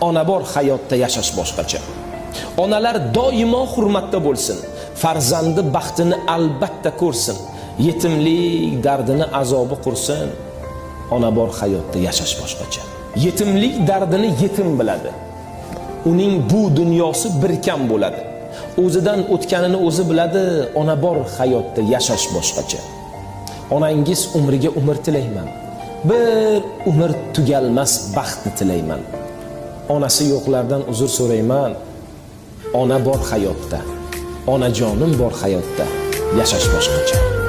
ona bor hayotda yashash boshqacha. Onalar doimo hurmatda bo'lsin, farzandi baxtini albatta ko'rsin, yetimlik dardini azobi qursin. Ona bor hayotda yashash boshqacha. Yetimlik dardini yetim biladi. Uning bu dunyosi bir kam bo'ladi. O'zidan o'tganini o'zi biladi. Ona bor hayotda yashash boshqacha. Onangiz umriga umr tilayman. Bir umr tugalmas baxtni tilayman. Onasi yo'qlardan uzr so'rayman. Ona bor hayotda, onajonim bor hayotda yashash boshqacha.